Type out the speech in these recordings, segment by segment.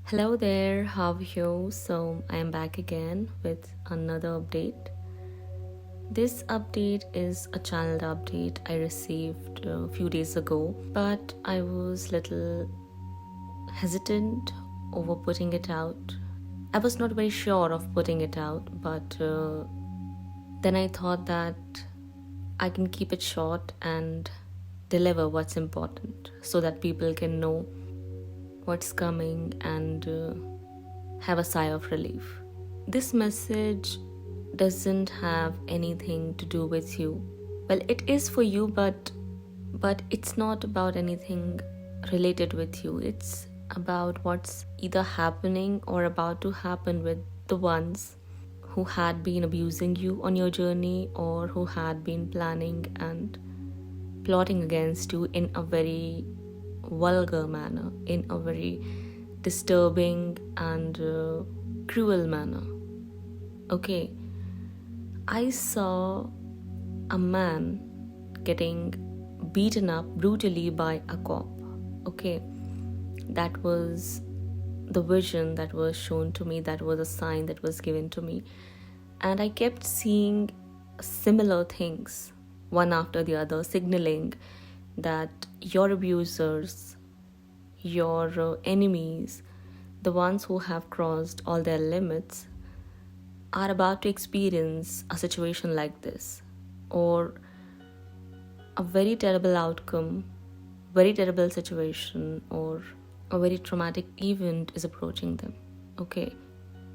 Hello there, how are you? So I am back again with another update. This update is a channel update I received a few days ago, but I was little hesitant over putting it out. I was not very sure of putting it out, but then I thought that I can keep it short and deliver what's important so that people can know what's coming and have a sigh of relief. This message doesn't have anything to do with you. Well, it is for you, but it's not about anything related with you. It's about what's either happening or about to happen with the ones who had been abusing you on your journey or who had been planning and plotting against you in a very vulgar manner, in a very disturbing and cruel manner. Okay, I saw a man getting beaten up brutally by a cop. Okay, that was the vision that was shown to me, that was a sign that was given to me. And I kept seeing similar things, one after the other, signaling that your abusers, your enemies, the ones who have crossed all their limits, are about to experience a situation like this, or a very terrible outcome, very terrible situation, or a very traumatic event is approaching them. Okay,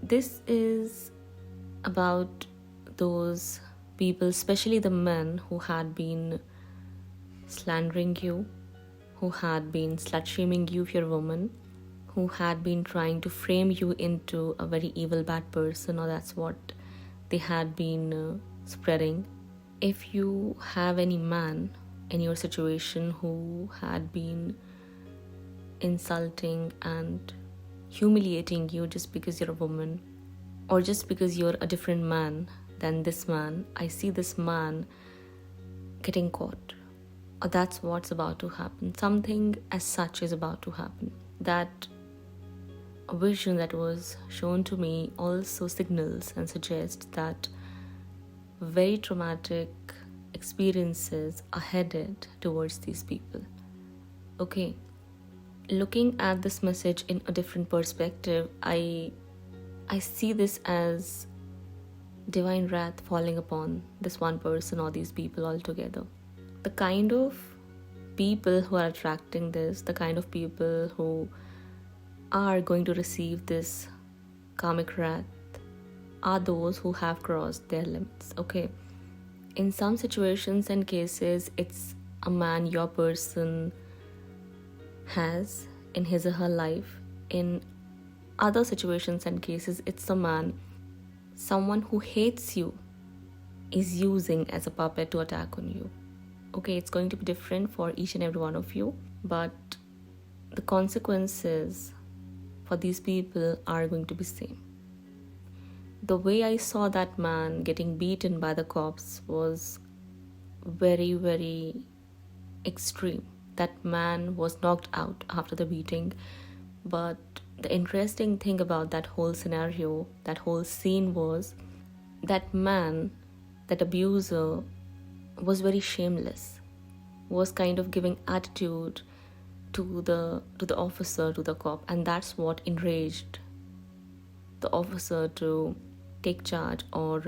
this is about those people, especially the men who had been slandering you, who had been slut-shaming you if you're a woman, who had been trying to frame you into a very evil, bad person, or that's what they had been spreading. If you have any man in your situation who had been insulting and humiliating you just because you're a woman, or just because you're a different man than this man, I see this man getting caught. Or that's what's about to happen. Something as such is about to happen. That vision that was shown to me also signals and suggests that very traumatic experiences are headed towards these people. Okay, looking at this message in a different perspective, I see this as divine wrath falling upon this one person or these people altogether. The kind of people who are attracting this, the kind of people who are going to receive this karmic wrath, are those who have crossed their limits. Okay, in some situations and cases, it's a man your person has in his or her life. In other situations and cases, it's a man, someone who hates you, is using as a puppet to attack on you. Okay, it's going to be different for each and every one of you, but the consequences for these people are going to be same. The way I saw that man getting beaten by the cops was very, very extreme. That man was knocked out after the beating, but the interesting thing about that whole scenario, that whole scene, was that man, that abuser, was very shameless, was kind of giving attitude to the officer, to the cop, and that's what enraged the officer to take charge or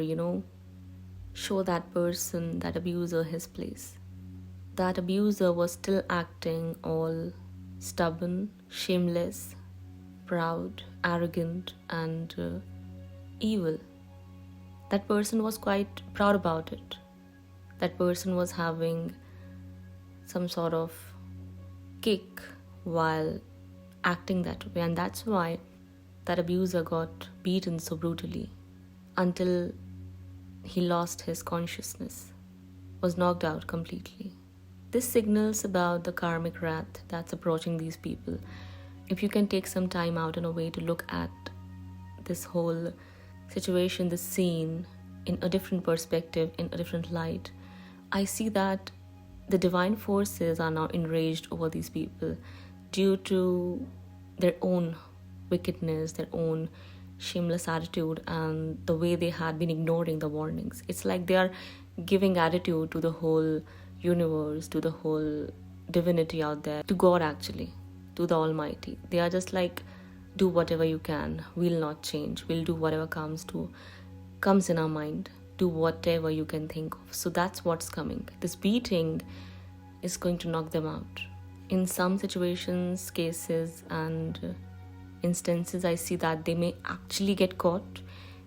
show that person, that abuser, his place. That abuser was still acting all stubborn, shameless, proud, arrogant, and evil. That person was quite proud about it. That person was having some sort of kick while acting that way, and that's why that abuser got beaten so brutally until he lost his consciousness, was knocked out completely. This signals about the karmic wrath that's approaching these people. If you can take some time out and a way to look at this whole situation, this scene, in a different perspective, in a different light, I see that the divine forces are now enraged over these people due to their own wickedness, their own shameless attitude, and the way they had been ignoring the warnings. It's like they are giving attitude to the whole universe, to the whole divinity out there, to God actually, to the Almighty. They are just like, do whatever you can, we'll not change, we'll do whatever comes in our mind, do whatever you can think of. So that's what's coming. This beating is going to knock them out. In some situations, cases, and instances, I see that they may actually get caught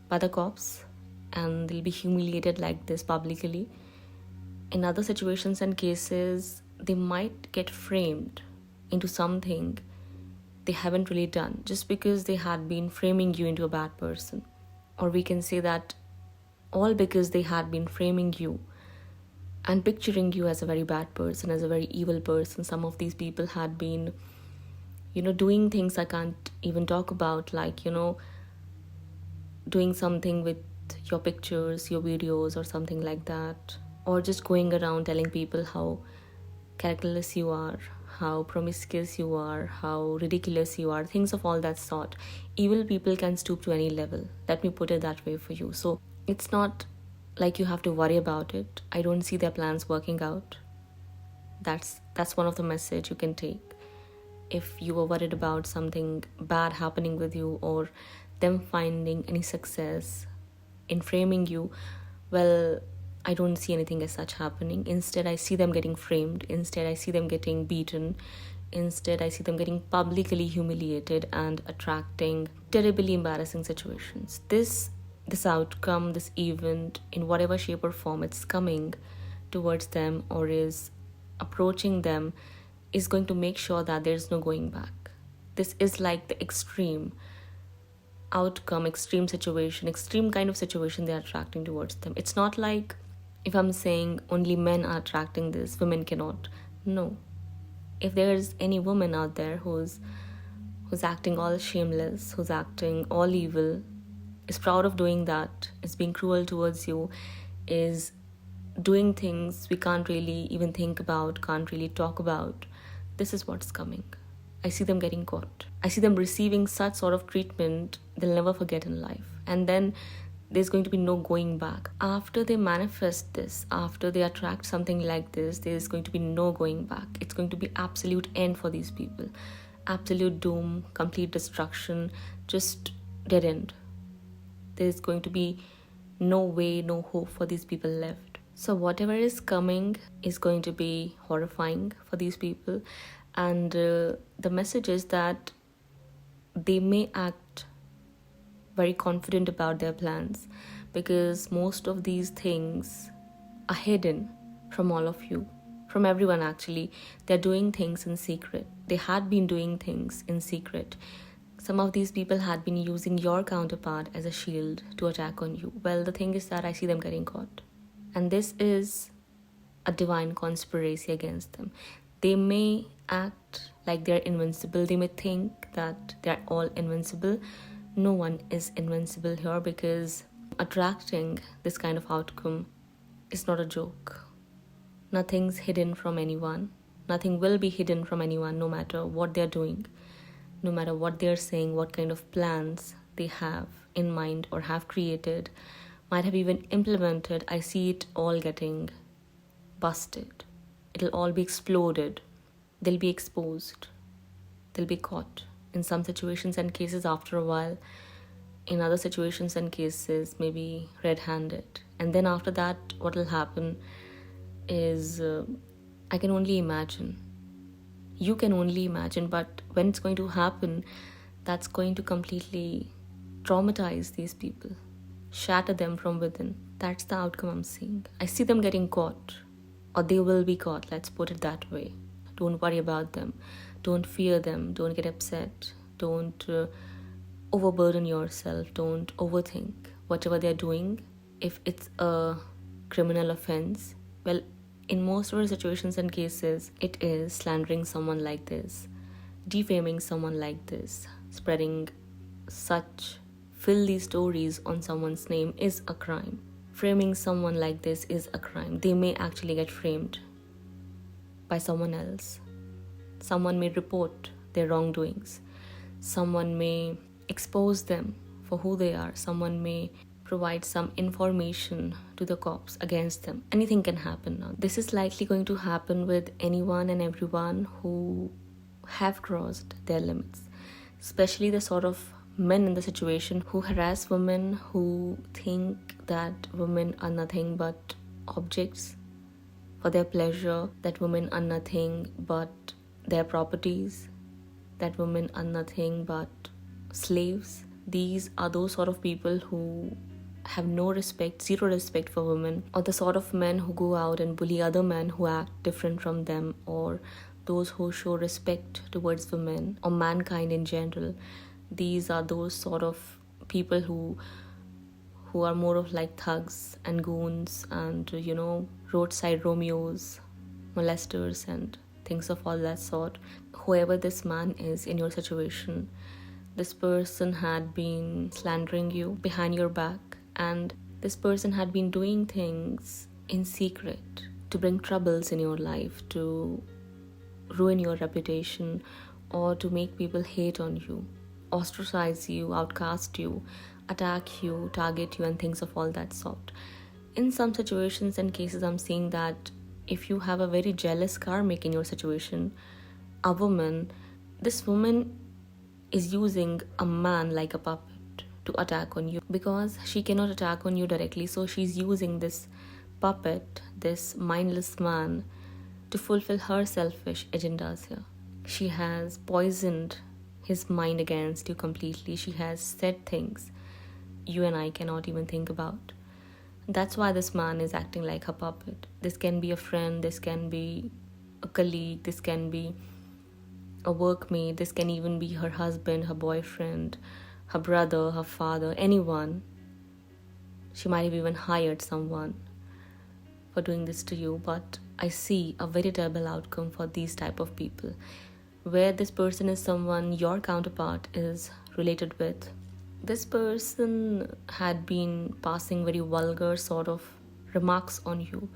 by the cops and they'll be humiliated like this publicly. In other situations and cases, they might get framed into something they haven't really done, just because they had been framing you into a bad person. Or we can say that all because they had been framing you and picturing you as a very bad person, as a very evil person. Some of these people had been, doing things I can't even talk about, like, doing something with your pictures, your videos, or something like that. Or just going around telling people how characterless you are, how promiscuous you are, how ridiculous you are, things of all that sort. Evil people can stoop to any level. Let me put it that way for you. So it's not like you have to worry about it. I don't see their plans working out. That's one of the message you can take. If you were worried about something bad happening with you, or them finding any success in framing you, well, I don't see anything as such happening. Instead, I see them getting framed. Instead, I see them getting beaten. Instead, I see them getting publicly humiliated and attracting terribly embarrassing situations. This outcome, this event, in whatever shape or form it's coming towards them or is approaching them, is going to make sure that there's no going back. This is like the extreme outcome, extreme situation, extreme kind of situation they're attracting towards them. It's not like if I'm saying only men are attracting this, women cannot. No. If there's any woman out there who's acting all shameless, who's acting all evil, is proud of doing that, is being cruel towards you, is doing things we can't really even think about, can't really talk about, this is what's coming. I see them getting caught. I see them receiving such sort of treatment they'll never forget in life. And then there's going to be no going back. After they manifest this, after they attract something like this, there's going to be no going back. It's going to be absolute end for these people. Absolute doom, complete destruction, just dead end. There's going to be no way, no hope for these people left. So whatever is coming is going to be horrifying for these people. And the message is that they may act very confident about their plans, because most of these things are hidden from all of you, from everyone actually. They're doing things in secret. They had been doing things in secret. Some of these people had been using your counterpart as a shield to attack on you. Well, the thing is that I see them getting caught. And this is a divine conspiracy against them. They may act like they're invincible. They may think that they're all invincible. No one is invincible here, because attracting this kind of outcome is not a joke. Nothing's hidden from anyone. Nothing will be hidden from anyone, no matter what they're doing, no matter what they're saying, what kind of plans they have in mind or have created, might have even implemented. I see it all getting busted. It'll all be exploded. They'll be exposed. They'll be caught. In some situations and cases after a while, in other situations and cases maybe red-handed. And then after that, what will happen is, I can only imagine. You can only imagine, but when it's going to happen, that's going to completely traumatize these people, shatter them from within. That's the outcome I'm seeing. I see them getting caught, or they will be caught, let's put it that way. Don't worry about them. Don't fear them. Don't get upset. Don't overburden yourself. Don't overthink whatever they're doing. If it's a criminal offense, well, in most of the situations and cases, it is slandering someone like this, defaming someone like this, spreading such filthy stories on someone's name is a crime. Framing someone like this is a crime. They may actually get framed by someone else. Someone may report their wrongdoings. Someone may expose them for who they are. Someone may provide some information to the cops against them. Anything can happen now. This is likely going to happen with anyone and everyone who have crossed their limits, especially the sort of men in the situation who harass women, who think that women are nothing but objects for their pleasure, that women are nothing but their properties, that women are nothing but slaves. These are those sort of people who have no respect, zero respect for women, or the sort of men who go out and bully other men who act different from them, or those who show respect towards women or mankind in general. These are those sort of people who are more of like thugs and goons and, roadside Romeos, molesters and things of all that sort. Whoever this man is in your situation, this person had been slandering you behind your back, and this person had been doing things in secret to bring troubles in your life, to ruin your reputation, or to make people hate on you, ostracize you, outcast you, attack you, target you, and things of all that sort. In some situations and cases, I'm seeing that if you have a very jealous karmic in your situation, a woman, this woman is using a man like a puppet to attack on you, because she cannot attack on you directly, so she's using this puppet, this mindless man, to fulfill her selfish agendas here. She has poisoned his mind against you completely. She has said things you and I cannot even think about. That's why this man is acting like a puppet. This can be a friend, this can be a colleague, this can be a workmate, this can even be her husband, her boyfriend, her brother, her father, anyone. She might have even hired someone for doing this to you, but I see a very terrible outcome for these type of people, where this person is someone your counterpart is related with. This person had been passing very vulgar sort of remarks on you.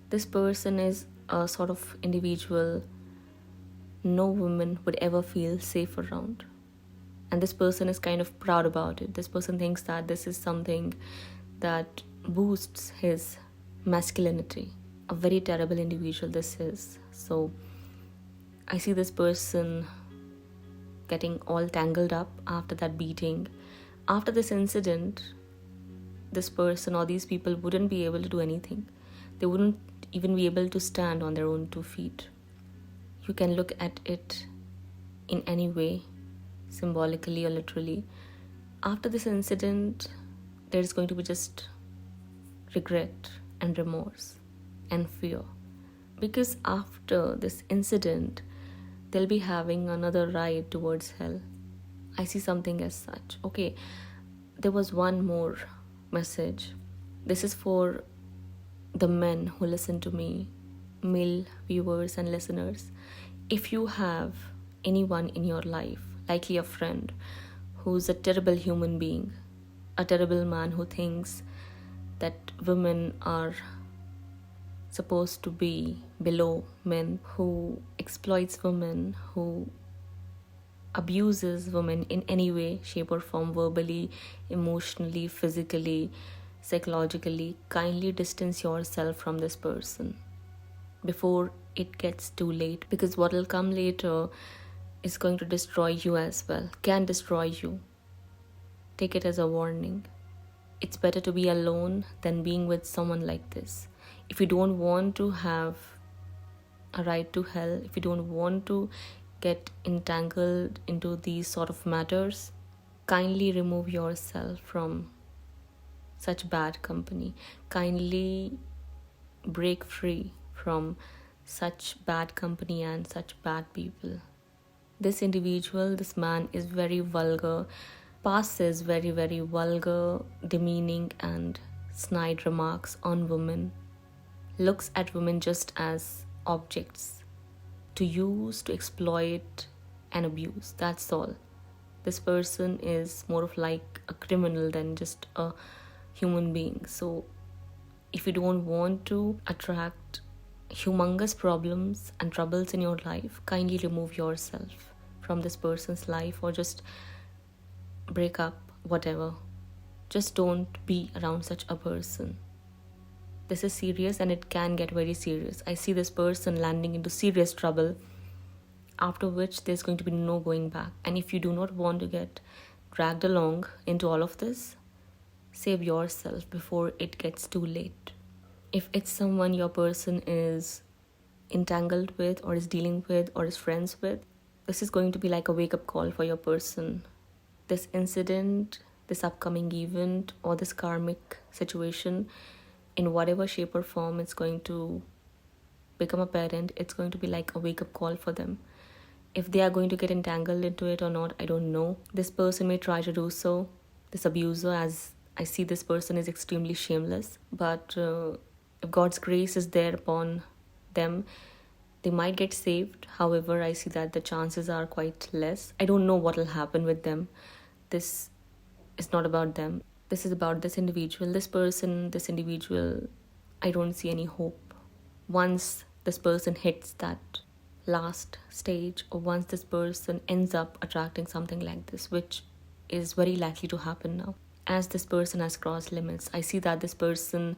This person is a sort of individual no woman would ever feel safe around. And this person is kind of proud about it. This person thinks that this is something that boosts his masculinity. A very terrible individual this is. So I see this person getting all tangled up after that beating. After this incident, this person or these people wouldn't be able to do anything. They wouldn't even be able to stand on their own 2 feet. You can look at it in any way, symbolically or literally. After this incident, there's going to be just regret and remorse and fear. Because after this incident, they'll be having another ride towards hell. I see something as such. Okay, there was one more message. This is for the men who listen to me, male viewers and listeners. If you have anyone in your life, likely a friend, who's a terrible human being, a terrible man who thinks that women are supposed to be below men, who exploits women, who abuses women in any way, shape or form, verbally, emotionally, physically, psychologically, kindly distance yourself from this person before it gets too late, because what will come later is going to destroy you as well, can destroy you. Take it as a warning. It's better to be alone than being with someone like this. If you don't want to have a ride to hell, if you don't want to get entangled into these sort of matters, kindly remove yourself from such bad company. Kindly break free from such bad company and such bad people. This individual, this man is very vulgar, passes very, very vulgar, demeaning and snide remarks on women, looks at women just as objects to use, to exploit and abuse. That's all. This person is more of like a criminal than just a human being. So if you don't want to attract humongous problems and troubles in your life, kindly remove yourself from this person's life, or just break up, whatever. Just don't be around such a person. This is serious and it can get very serious. I see this person landing into serious trouble, after which there's going to be no going back. And if you do not want to get dragged along into all of this, save yourself before it gets too late. If it's someone your person is entangled with, or is dealing with, or is friends with, this is going to be like a wake-up call for your person. This incident, this upcoming event, or this karmic situation, in whatever shape or form it's going to become apparent, it's going to be like a wake-up call for them. If they are going to get entangled into it or not, I don't know. This person may try to do so. This abuser, as I see this person, is extremely shameless. But if God's grace is there upon them, they might get saved. However, I see that the chances are quite less. I don't know what will happen with them. This is not about them. This is about this individual, this person, this individual. I don't see any hope. Once this person hits that last stage, or once this person ends up attracting something like this, which is very likely to happen now, as this person has crossed limits, I see that this person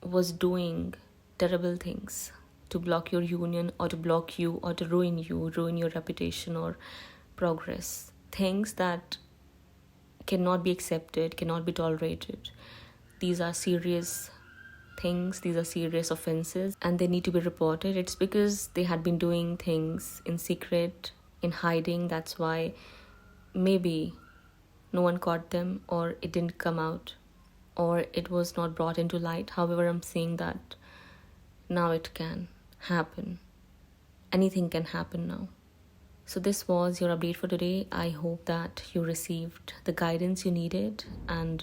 was doing terrible things to block your union, or to block you, or to ruin you, ruin your reputation or progress. Things that cannot be accepted, cannot be tolerated. These are serious things, these are serious offenses, and they need to be reported. It's because they had been doing things in secret, in hiding. That's why maybe no one caught them, or it didn't come out, or it was not brought into light. However, I'm saying that now it can happen. Anything can happen now. So this was your update for today. I hope that you received the guidance you needed, and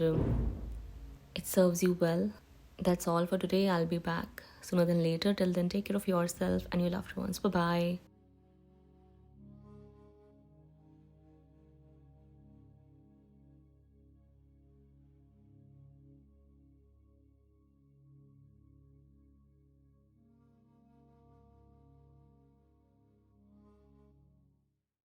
it serves you well. That's all for today. I'll be back sooner than later. Till then, take care of yourself and your loved ones. Bye-bye.